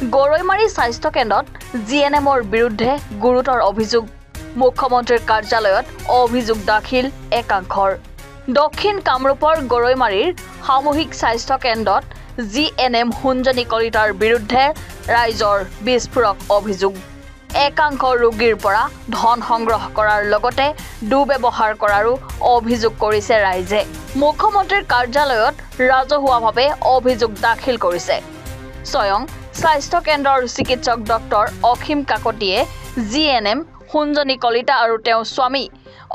গৰৈমাৰী স্বাস্থ্য কেন্দ্ৰত জিএনএমৰ বিৰুদ্ধে গুৰুতৰ অভিযোগ মুখ্যমন্ত্ৰীৰ কাৰ্যালয়ত অভিযোগ দাখিল একাংশৰ দক্ষিণ কামৰূপৰ গৰৈমাৰীৰ সামূহিক স্বাস্থ্য কেন্দ্ৰত জিএনএম হুঞ্জনি কলিতাৰ বিৰুদ্ধে ৰাইজৰ বিস্ফোৰক অভিযোগ একাংশ ৰোগীৰ পৰা ধন সংগ্ৰহ কৰাৰ লগতে দুৰ্ব্যৱহাৰ কৰাৰো অভিযোগ কৰিছে ৰাইজে মুখ্যমন্ত্ৰীৰ কাৰ্যালয়ত ৰাজহুৱাভাৱে অভিযোগ দাখিল কৰিছে স্বয়ং স্বাস্থ্য কেন্দ্ৰৰ চিকিৎসক ডক্টৰ অসীম কাকতিয়ে জিএনএম হুঞ্জনি কলিতা আৰু তেওঁৰ স্বামী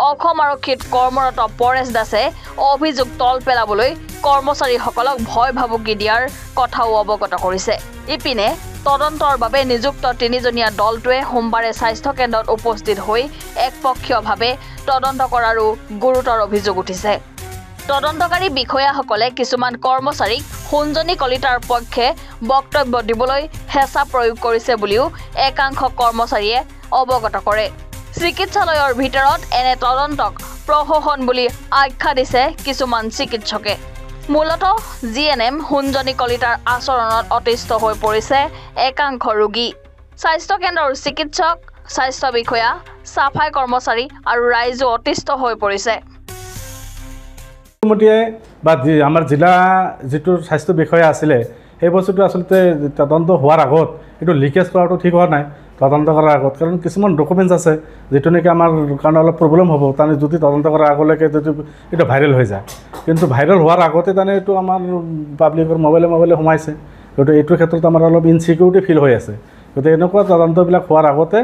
অসম আৰক্ষীত কৰ্মৰত পৰেশ দাসে অভিযোগ তল পেলাবলৈ কৰ্মচাৰীসকলক ভয় ভাবুকি দিয়াৰ কথাও অৱগত কৰিছে ইপিনে তদন্তৰ বাবে নিযুক্ত তিনিজনীয়া দলটোৱে সোমবাৰে স্বাস্থ্য কেন্দ্ৰত উপস্থিত হৈ একপক্ষীয়ভাৱে তদন্ত কৰাৰো গুৰুতৰ অভিযোগ উঠিছে তদন্তকাৰী বিষয়াসকলে কিছুমান কৰ্মচাৰীক হুঞ্জনি কলিতাৰ পক্ষে বক্তব্য দিবলৈ হেঁচা প্ৰয়োগ কৰিছে বুলিও একাংশ কৰ্মচাৰীয়ে অৱগত কৰে চিকিৎসালয়ৰ ভিতৰত এনে তদন্তক প্ৰহসন বুলি আখ্যা দিছে কিছুমান চিকিৎসকে মূলতঃ জিএনএম হুঞ্জনি কলিতাৰ আচৰণত অতিষ্ঠ হৈ পৰিছে একাংশ ৰোগী স্বাস্থ্য কেন্দ্ৰৰ চিকিৎসক স্বাস্থ্য বিষয়া সাফাই কৰ্মচাৰী আৰু ৰাইজো অতিষ্ঠ হৈ পৰিছে বা আমাৰ জিলা যিটো স্বাস্থ্য বিষয়া আছিলে সেই বস্তুটো আচলতে তদন্ত হোৱাৰ আগত এইটো লিকেজ কৰাটো ঠিক হোৱা নাই তদন্ত কৰাৰ আগত কাৰণ কিছুমান ডকুমেণ্টছ আছে যিটো নেকি আমাৰ কাৰণে অলপ প্ৰব্লেম হ'ব তাৰমানে যদি তদন্ত কৰাৰ আগলৈকে যদি এইটো ভাইৰেল হৈ যায় কিন্তু ভাইৰেল হোৱাৰ আগতে তাৰমানে এইটো আমাৰ পাব্লিকৰ মোবাইলে সোমাইছে গতিকে এইটোৰ ক্ষেত্ৰত আমাৰ অলপ ইনচিকিউৰিটি ফিল হৈ আছে গতিকে এনেকুৱা তদন্তবিলাক হোৱাৰ আগতে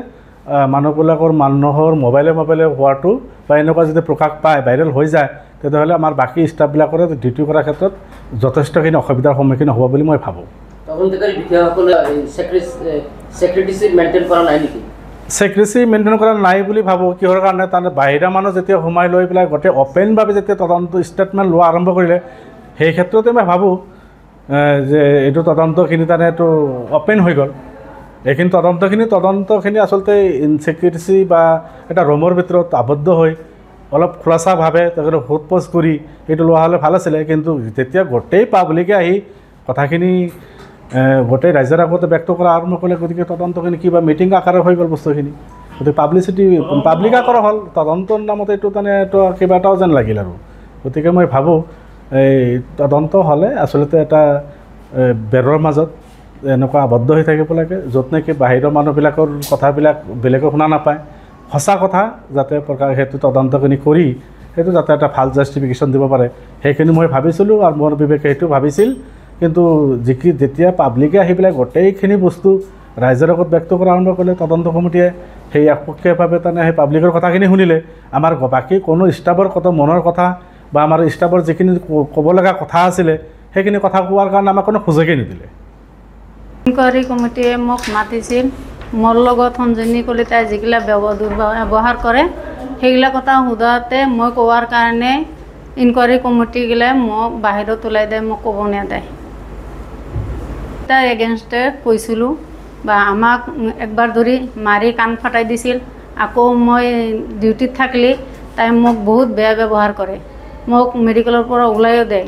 মানুহৰ মোবাইলে হোৱাটো বা এনেকুৱা যদি প্ৰকাশ পায় ভাইৰেল হৈ যায় তেতিয়াহ'লে আমাৰ বাকী ষ্টাফবিলাকৰ ডিউটি কৰাৰ ক্ষেত্ৰত যথেষ্টখিনি অসুবিধাৰ সন্মুখীন হ'ব বুলি মই ভাবোঁ ছেক্ৰেচি মেইনটেইন কৰা নাই বুলি ভাবোঁ কিহৰ কাৰণে তাৰমানে বাহিৰা মানুহ যেতিয়া সোমাই লৈ পেলাই গোটেই অপেনভাৱে যেতিয়া তদন্ত ষ্টেটমেণ্ট লোৱা আৰম্ভ কৰিলে সেই ক্ষেত্ৰতে মই ভাবোঁ যে এইটো তদন্তখিনি তাৰমানে এইটো অপেন হৈ গ'ল এইখিনি তদন্তখিনি আচলতে ইনচিকিউৰিটি বা এটা ৰুমৰ ভিতৰত আবদ্ধ হৈ অলপ খোলাচাভাৱে তেখেতে সোধ পোছ কৰি এইটো লোৱা হ'লে ভাল আছিলে কিন্তু যেতিয়া গোটেই পাব্লিকে আহি কথাখিনি গোটেই ৰাইজৰ আগতে ব্যক্ত কৰা আৰম্ভ কৰিলে গতিকে তদন্তখিনি কিবা মিটিং আকাৰে হৈ গ'ল বস্তুখিনি গতিকে পাব্লিক আকাৰে হ'ল তদন্তৰ নামত এইটো তাৰমানে এইটো কিবা এটাও যেন লাগিল আৰু গতিকে মই ভাবোঁ এই তদন্ত হ'লে আচলতে এটা বেৰৰ মাজত এনেকুৱা আবদ্ধ হৈ থাকিব লাগে য'ত নেকি বাহিৰৰ মানুহবিলাকৰ কথাবিলাক বেলেগে শুনা নাপায় সঁচা কথা যাতে সেইটো তদন্তখিনি কৰি সেইটো যাতে এটা ভাল জাষ্টিফিকেশ্যন দিব পাৰে সেইখিনি মই ভাবিছিলোঁ আৰু মোৰ বিবেকে সেইটো ভাবিছিল কিন্তু যেতিয়া পাব্লিকে আহি পেলাই গোটেইখিনি বস্তু ৰাইজৰ আগত ব্যক্ত কৰা আৰম্ভ কৰিলে তদন্ত কমিটিয়ে সেই একপক্ষীয়ভাৱে তাৰমানে সেই পাব্লিকৰ কথাখিনি শুনিলে আমাৰ বাকী কোনো ষ্টাফৰ কত মনৰ কথা বা আমাৰ ষ্টাফৰ যিখিনি ক'ব লগা কথা আছিলে সেইখিনি কথা কোৱাৰ কাৰণে আমাক কোনো সুযোগেই নিদিলে ইনকুৱাৰী কমিটিয়ে মোক মাতিছিল মোৰ লগত হুঞ্জনি কলিতাই যিগিলা ব্যৱহাৰ কৰে সেইগিলা কথা সোধাতে মই কোৱাৰ কাৰণে ইনকুৱাৰী কমিটিগিলাই মোক বাহিৰত ওলাই দিয়ে মোক ক'ব নিদিয়ে তাৰ এগেইনষ্টে কৈছিলোঁ বা আমাক একবাৰ ধৰি মাৰি কাণ ফাটাই দিছিল আকৌ মই ডিউটিত থাকিলে তাই মোক বহুত বেয়া ব্যৱহাৰ কৰে মোক মেডিকেলৰ পৰা ওলাইও দিয়ে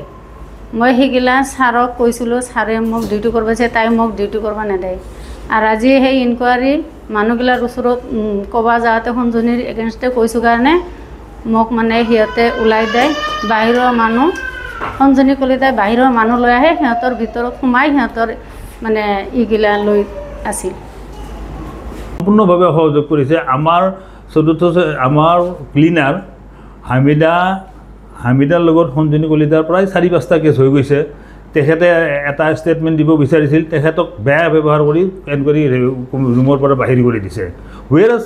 মই সেইগিলা ছাৰক কৈছিলোঁ ছাৰে মোক ডিউটি কৰিব দিছে তাই মোক ডিউটি কৰিব নিদিয়ে আৰু আজি সেই ইনকুৱাৰী মানুহগিলাৰ ওচৰত ক'ব যাওঁতে হুঞ্জনিৰ এগেইনষ্টে কৈছোঁ কাৰণে মোক মানে সিহঁতে ওলাই দিয়ে বাহিৰৰ মানুহ হুঞ্জনি কলিতাই বাহিৰৰ মানুহ লৈ আহে সিহঁতৰ ভিতৰত সোমাই সিহঁতৰ মানে ইগিলা লৈ আছিল সম্পূৰ্ণভাৱে সহযোগ কৰিছে আমাৰ ক্লিনাৰ হামিদাৰ লগত হুঞ্জনি কলিতাৰ প্ৰায় 4-5টা কেছ হৈ গৈছে তেখেতে এটা ষ্টেটমেণ্ট দিব বিচাৰিছিল তেখেতক বেয়া ব্যৱহাৰ কৰি এনকুৱাৰী ৰুমৰ পৰা বাহিৰ কৰি দিছে হুৱেৰাজ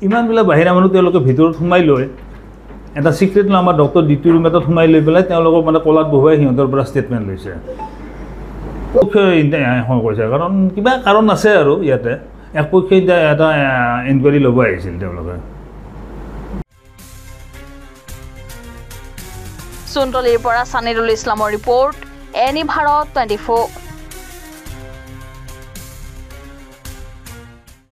ইমানবিলাক বাহিৰা মানুহ তেওঁলোকে ভিতৰত সোমাই লৈ এটা চিক্ৰেট আমাৰ ডক্টৰ ডিউটি ৰুম এটাত সোমাই লৈ পেলাই তেওঁলোকক মানে কলাত বহুৱাই সিহঁতৰ পৰা ষ্টেটমেণ্ট লৈছে কৈছে কাৰণ কিবা কাৰণ আছে আৰু ইয়াতে একপক্ষে এটা এনকুৱাৰী ল'ব আহিছিল তেওঁলোকে চুনতলিৰ পৰা সানিৰুল ইছলামৰ ৰিপৰ্ট এনি ভাৰত 24